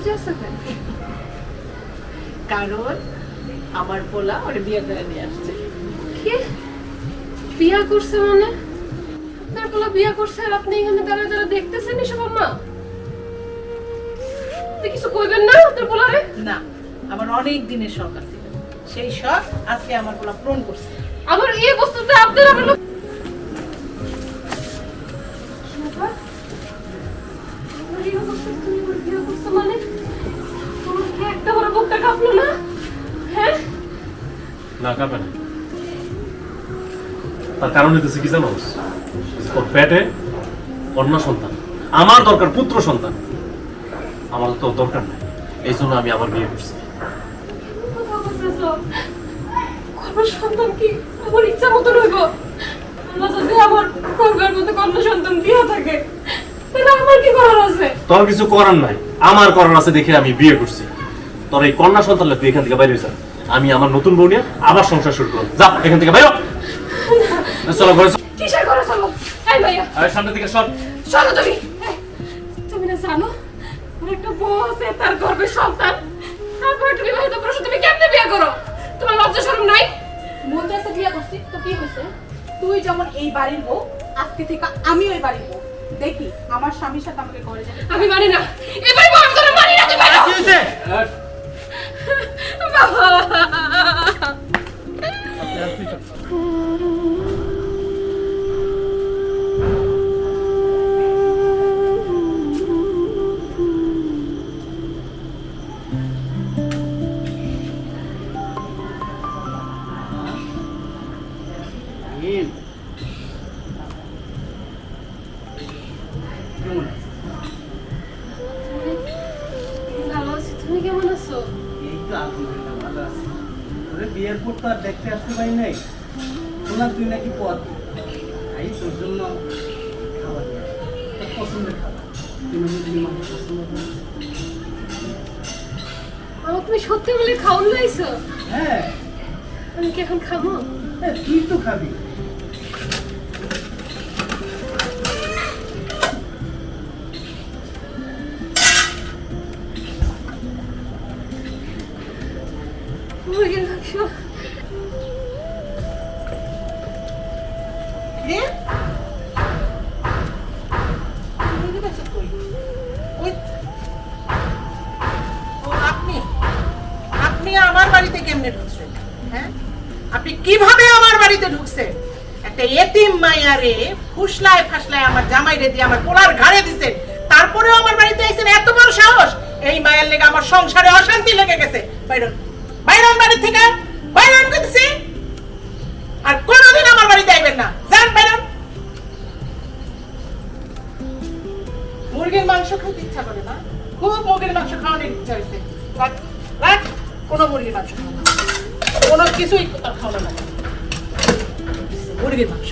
যাচ্ছে কেন? কারণ আমার পোলা ওর বিয়ে করে নিয়ে আসছে। কি বিয়া করছে মানে? আপনার পোলা বিয়া করছে আর আপনি এখানে দাঁড়া দাঁড়া দেখতেছেন এসব? আম্মা আপনি কিছু কইবেন না আপনার পোলারে? না, আমার অনেক দিনের শখ আছে, সেই শখ আজকে আমার পোলা পূরণ করছে। আমার এই বস্তুতে আপনার হলো মানে তোমার কি একটা বড় বুকটা কাঁপলো না? হ্যাঁ না কাঁপে না। তার কারণ হইতেছে কি জানো? তোর পেটে কন্যা সন্তান, আমার দরকার পুত্র সন্তান, আমার তো দরকার নাই। এই জন্য আমি আবার বিয়ে করছি। কন্যা সন্তান কি আমার ইচ্ছা মতো রইব? আল্লাহ যদি আমার করবার মতো কন্যা সন্তান দিয়ে থাকে তাহলে আমার কি করার আছে? তোর কিছু করার নাই, আমার করার আছে দেখে আমি বিয়ে করছি। তোর এই কন্যা সন্তানটা তুই এখান থেকে বাইরে যা, আমি আমার নতুন বউ নিয়ে আবার সংসার শুরু করব। যা এখান থেকে বাইরে। চলো ঘরে চলো। কিসের করে চলো? এই ভাইয়া সামনে থেকে সর। চলো তুমি। তুমি না জানো আমার একটা বউ আছে, তার গর্ভের সন্তান, তারপরে তুমি বিবাহিত পুরুষ, তুমি কেমনে বিয়ে করো? তোমার লজ্জা শরম নাই? বলতে আছে বিয়ে করছি তো কি হয়েছে? তুই যেমন এই বাড়ির বউ, আজকে থেকে আমি ওই বাড়ির বউ। দেখি আমার স্বামীর সাথে আমাকে ঘরে যেতে। আমি মানি না, এবারে বউ আমি তোরা মানি না। তুই বাইরে কি হয়েছে? ভালো আছি, তুমি কেমন আছো? এই তো আলহামদুলিল্লাহ ভালো আছি। তোরে বিয়ের পর তো আর দেখতে আসতে পারি নাই। শোনা তুই নাকি পথ এই তোর জন্য খাবার নিয়ে আসি। তোর পছন্দের খাবার তুই মুরগির মাংস পছন্দ করিস? আমার তুমি সত্যি বলে খাওয়ান লাইছো? হ্যাঁ আমি কি এখন খাবো? হ্যাঁ, তুই তো খাবি। মুরগির মাংস। রে মুরগি বেচে কই? ওই ও আপনি আপনি আমার বাড়িতে কেমনে ঢুকছেন? হ্যাঁ, আপনি কিভাবে আমার বাড়িতে ঢুকছেন? একটা এতিম মাইয়ারে ফুসলায় ফাসলায় আমার জামাইরে দিয়ে আমার পোলার ঘাড়ে দিছেন, তারপরেও আমার বাড়িতে আইছেন? এত বড় সাহস! এই মায়ের লেগে আমার সংসারে অশান্তি লেগে গেছে। বাইরন বাইরন বাড়ি থেকে বাইরন করতেছি, আর কোনোদিন আমার বাড়িতে আইবেন না। যান বাইরন। মুরগির মাংস খেতে ইচ্ছা করে না? খুব মুরগির মাংস খাওয়ানোর ইচ্ছা হয়েছে। রাখ রাখ, কোনো মুরগির মাংস খাবো না, কোনো কিছুই খাওয়ানো না। মুরগির মাংস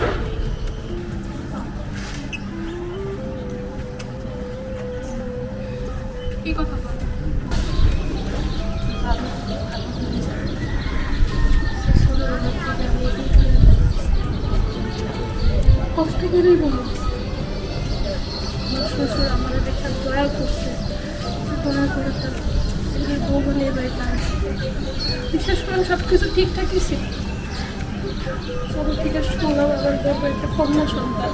কি কথা বল? কষ্ট করেই বলো। শ্বশুর আমাদের দেখে দয়া করছে, দয়া করে তার ছেলের বউ বানিয়ে বাড়িতে আনছে। বিশেষ করে সবকিছু ঠিকঠাকই ছিল। সবার থেকে শুনলাম আমার গর্বে একটা কন্যা সন্তান,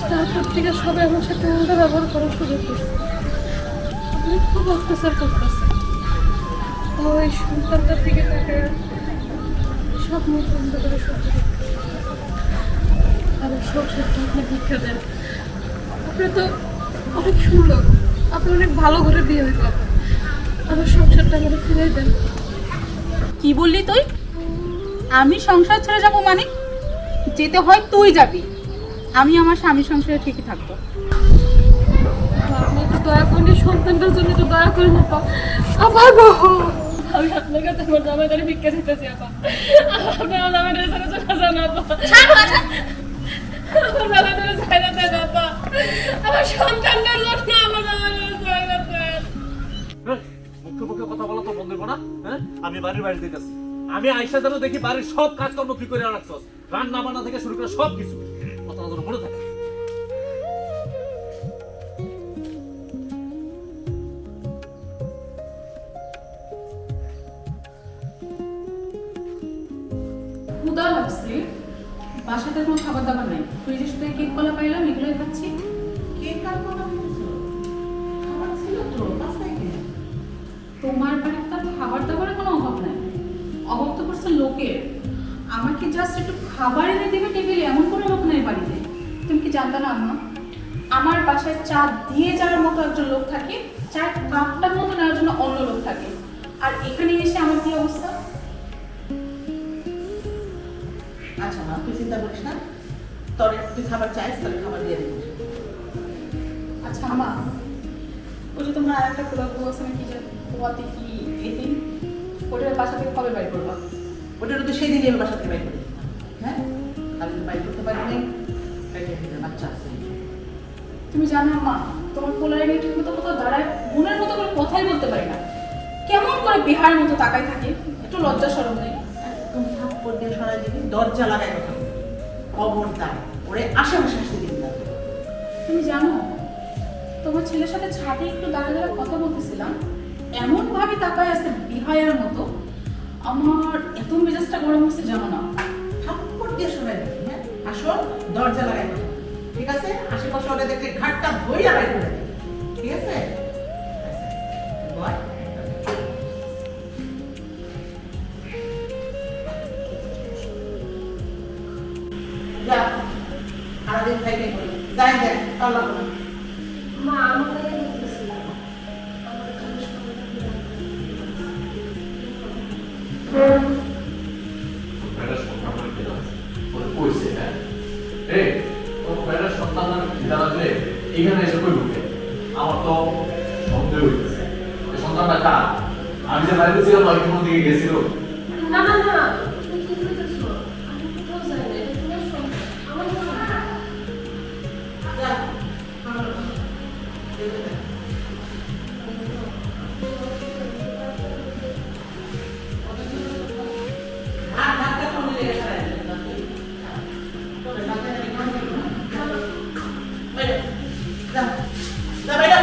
তারপর থেকে সবাই আমার সাথে উল্টা ব্যবহার করা শুরু করছে। আমি খুব অত্যাচার করতেছে। তাও এই সন্তানটার দিকে তাকে সব মুখ বন্ধ করে সহ্য করতে। আমার সংসারটা আপনি ভিক্ষা দেন। আপনি তো অনেক সুন্দর, আপনি অনেক ভালো করে বিয়ে হইতে পারেন। আমার সংসারটা আমাকে ফিরে দেন। কি বললি তুই? আমি সংসার ছেড়ে যাবো মানে? যেতে হয় তুই যাবি, আমি আমার স্বামীর সংসারে ঠিকই থাকবো। আপনি একটু দয়া করলে সন্তানটার জন্য একটু দয়া করে না পা। আবার আমি আপনার কাছে আমার জামাইদারে ভিক্ষা দিতেছি আপা। আপনার জামাইদারে ছেড়ে চলে যান আপা। আমার জামাইদারে ছেড়ে দেন আপা। আমার সন্তানটার জন্য আমার জামাইদারে ছেড়ে দেন। মুখে মুখে কথা বলা তো বন্ধ করো না। হ্যাঁ, আমি বাড়ির বাইরে দিতেছি। আমি আইসা যেন দেখি বাড়ির সব কাজকর্ম তুই করে রাখছস, রান্না বান্না থেকে শুরু করে সব কিছু। কথা যেন মনে থাকে। ক্ষুধা লাগছে, বাসাতে কোনো খাবার দাবার নাই, ফ্রিজে শুধু কেক কলা পাইলাম, এগুলোই খাচ্ছি। কেক আর কোন খাবার ছিল তো বাসায় কি? তোমার বাড়িতে তার খাবার দাবারের কোনো অভাব নাই, অভাব তো করছে লোকের। আমাকে জাস্ট একটু খাবার এনে দেবে টেবিলে, এমন কোনো লোক নাই বাড়িতে। তুমি কি জানতা না আম্মা, আমার বাসায় চা দিয়ে যাওয়ার মতো একজন লোক থাকে, চায়ের কাপটার মতো নেওয়ার জন্য অন্য লোক থাকে, আর এখানে এসে আমার কি অবস্থা? আচ্ছা মা, তুই চিন্তা করিস না, তোর তুই খাবার চাইস তাহলে খাবার দিয়ে দিবি। আচ্ছা আম্মা, ওই যে তোমরা আর একটা প্রোডাক্ট বলছো নাকি যে পোয়াতে কি এদিন, ওটার বাসা থেকে কবে বাড়ি করবা? ওটার তো সেই দিনই আমি বাসা থেকে বাইর করে দিতাম। হ্যাঁ, আমি তো বাইর করতে পারি নাই, বাচ্চা আছে। তুমি জানো মা, তোমার পোলারে নিয়ে ঠিক মতো কোথাও দাঁড়ায় মনের মতো করে কথাই বলতে পারি না, কেমন করে বিহার মতো তাকাই থাকে, একটু লজ্জা শরম নেই। একদম থাপ্পড় দিয়ে সরাই দিবি, দরজা লাগাই কথা বলবি। খবরদার ওরে আশেপাশে আসতে দিবি না। তুমি জানো, তোমার ছেলের সাথে ছাদে একটু দাঁড়া দাঁড়া কথা বলতেছিলাম, এমন ভাবে তাকায় আছে বিহায়ার মতো, আমার এত মেজাজটা গরম হচ্ছে জানো না। থাপ্পড় দিয়ে সরাই দিবি। হ্যাঁ, আসল দরজা লাগাই কথা বলবি। ঠিক আছে? আশেপাশে ওরা দেখলে ঘাটটা ধইয়া বাইর করে দিবি। ঠিক আছে? বল। যা, সারাদিন খাই খাই করি। যাই যাই, আল্লাহ বলে। মা আমাকে বলতেছিলাম আমার জন্য এখানে এসে কই ঢুকে আমার তো সন্দেহ হইতেছে, সন্তানটা কার? আমি যে বাড়িতে ছিলাম ওই কোনো দিকে গেছিল। না না না, তুমি কি বলতেছো? আমি কোথাও যাই না, এটা তোমার সন্তান, আমার সন্তান। যা, আমার যেতে দে। আর ধাক্কা কোনে লেগে ছাড়াই দিবি না তুই? তোরে ধাক্কা দিবি না তুই? বাইরে, যা, যা বাইরে।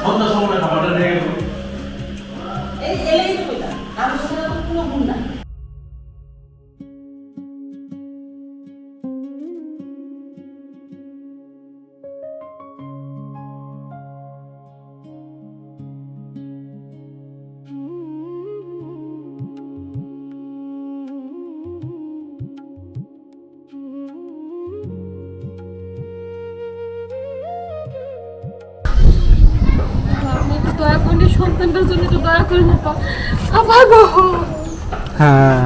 সন্ধ্যা সময় খাবারটা নিয়ে গেল। এই এলেই তো কইতা, আমি তোর কোনো গুণ নাই। আপনি একটু দয়া করে সন্তানটার জন্য একটু দয়া করে না। আবার গো হ্যাঁ,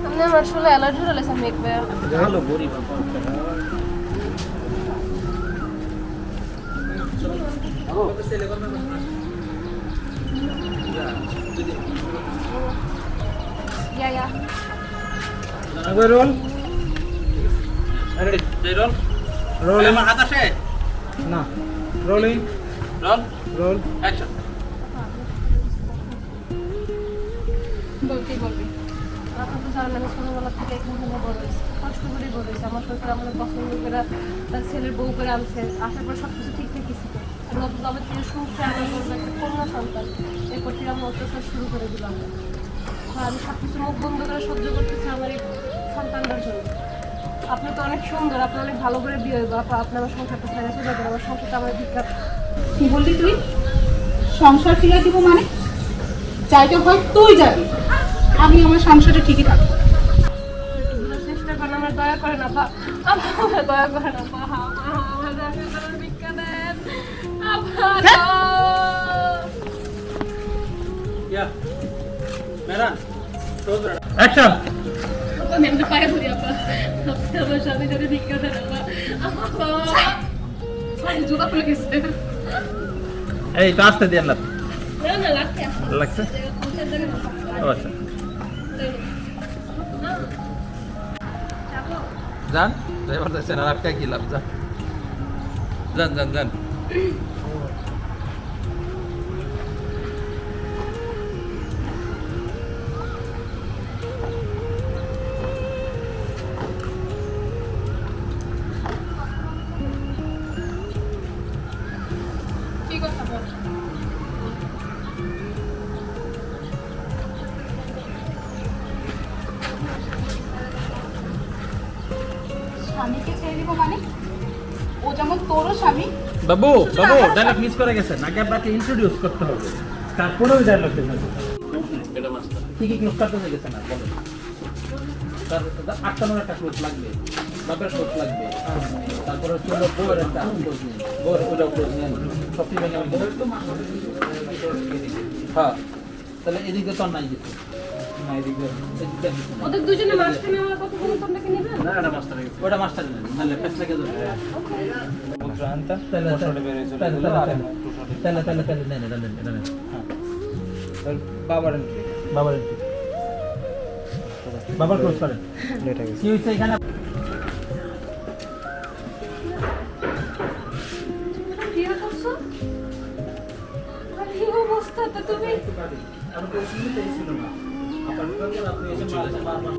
আপনি আমার আসলে অ্যালার্জি হলেছে মেঘবে। হলো গরিব ইয়া রোল রোল রোল আমার হাত আসে না রোলিং রোল রোল অ্যাকশন বলবি আপনি তো জানেন আমি ছোটবেলা থেকে এখানে বড় হয়েছি, কষ্ট করে বড় হয়েছি। আমার শ্বশুর আমাদের পছন্দ করে তার ছেলের বউ করে আনছে, আসার পর সব কিছু ঠিকঠাকই ছিল। নতুন আমার থেকে শুনছে আমার করবো একটা কন্যা সন্তান, এরপর থেকে আমি অত্যাচার শুরু করে দিলাম। আমি সব কিছু মুখ বন্ধ করে সহ্য করতেছি আমার এই সন্তানটার জন্য। আপনি তো অনেক সুন্দর, আপনি অনেক ভালো করে বিয়ে হইব, আপনি আমার সংসারটা ছেড়ে চলে যাবেন, আমার সংসারটা আমার বিখ্যাত। কি বললি তুই? সংসার ফিরে দিব মানে? চাইতে হয় তুই যাবি, আমি আমার সংসারে ঠিকই থাকবো। চেষ্টা করেন, আমার দয়া করেন আপা, আমার দয়া করেন আপা, আমার ভিক্ষা দেন আপা। ইয়া মেরান অ্যাকশন আপা মেমটা পায়ে ধরি আপা, আপনি আমার স্বামী যদি ভিক্ষা দেন আপা। আপা জুতা খুলে গেছে। এই তো আসতে দিয়ে না না লাগছে লাগছে আচ্ছা যান ড্রাইভার যাচ্ছে না আটকা গেলাম যান যান যান যান স্বামীকে ছেড়ে দিব মানে? ও যেমন তোরও স্বামী। বাবু শুধু বাবু আমারও ডায়লগ মিস করে গেছেন, আগে আপনাকে ইন্ট্রোডিউস করতে হবে, তারপরে ওই ডায়লগ এটা মাস্টার কি কি ক্লোজ করতে গেছেন না বলেন। তার 8 একটা ক্লোজ লাগবে, বাপের ক্লোজ লাগবে, তারপরে হচ্ছে হলো বউয়ের একটা ক্লোজ নেই, বউয়ের ওইটাও ক্লোজ নেন, সব ঠিক আছে। হ্যাঁ, তাহলে এদিকে তো আর নাই কিছু না, এদিকে কিছু নাই। ওদের দুজনে মাঝখানে আমার কথা বলে তোমরা কি নেবে? না এটা মাস্টার ওটা মাস্টার নেন, নাহলে প্যাচ লেগে যাবে। তাহলে নেন, এটা নেন। বাবার এন্ট্রি। বাবার ক্লোজ করেন। কি হয়েছে এখানে? বিয়ে করছো? আর কি অবস্থা তা তুমি? আমি তো শুনতেই ছিল না। আপনার বিভাগে আপনি এসে বারবার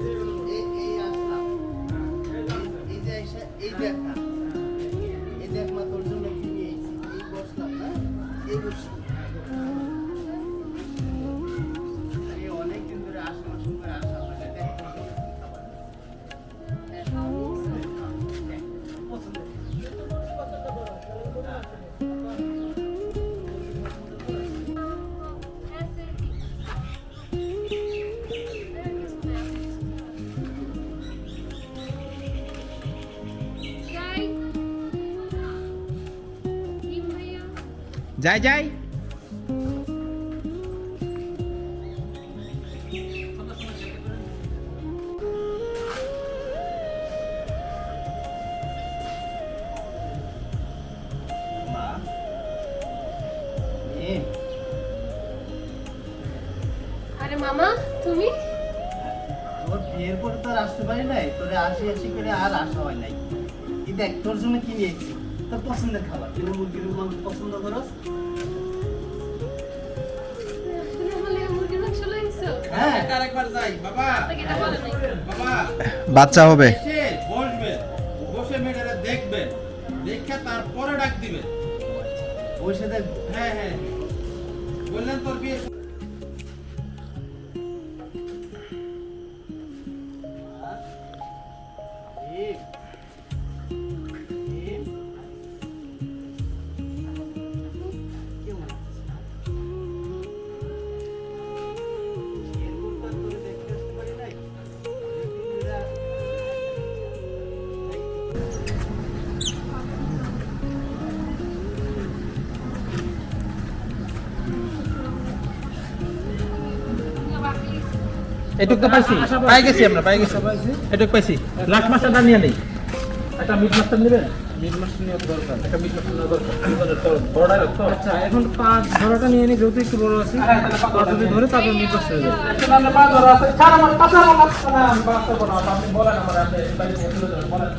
এই আসলাম এই যে এসে এই দেখা এই দেখ মা তোর জন্য কি নিয়ে এসেছি এই বসলাম না এই বসছি আরে অনেক দিন ধরে আসলাম করে আসা হয় না দেখ যাই মা এ আরে মামা তুমি? তোর বিয়ের পরে তো আর আসতে পারি নাই তোরে আসি করে আর আসা হয় নাই এই দেখ তোর জন্য কি নিয়ে এসেছি তোর পছন্দের খাবার তুই মুরগির মাংস পছন্দ করস তুমি বলে মুরগির মাংস লাইছো? হ্যাঁ আরেকবার যাই বাবা। আপনাকে এটা বলে নাই। বাবা বাচ্চা হবে। এসে বসবেন, বসে মেয়েটারে দেখবেন, দেখে তারপরে ডাক দিবেন। ওই সাথে হ্যাঁ হ্যাঁ, বললেন তোর বিয়ে এটুক তো পাইছি, পাই গেছি, এটুক পাইছি। লাস্ট মাস্টারটা নিয়ে নেই, একটা মিড মাস্টার নেবেন। মিড মাস্টার নিয়ে দরকার। একটা মিড মাস্টার নেওয়া দরকার। বড় ডায়লগ তো। আচ্ছা এখন 5 ধরাটা নিয়ে নি যেহেতু একটু বড় আছে। যদি ধরে তারপর মিড মাস্টার হয়ে যাবে। একটা নামে 5 ধরা আছে, 4 আমার 5 আমার লাগছে না, আমি 5 করব না, আপনি বলেন আমার, আপনি বাইরে নিয়ে চলে যাবেন, বলেন।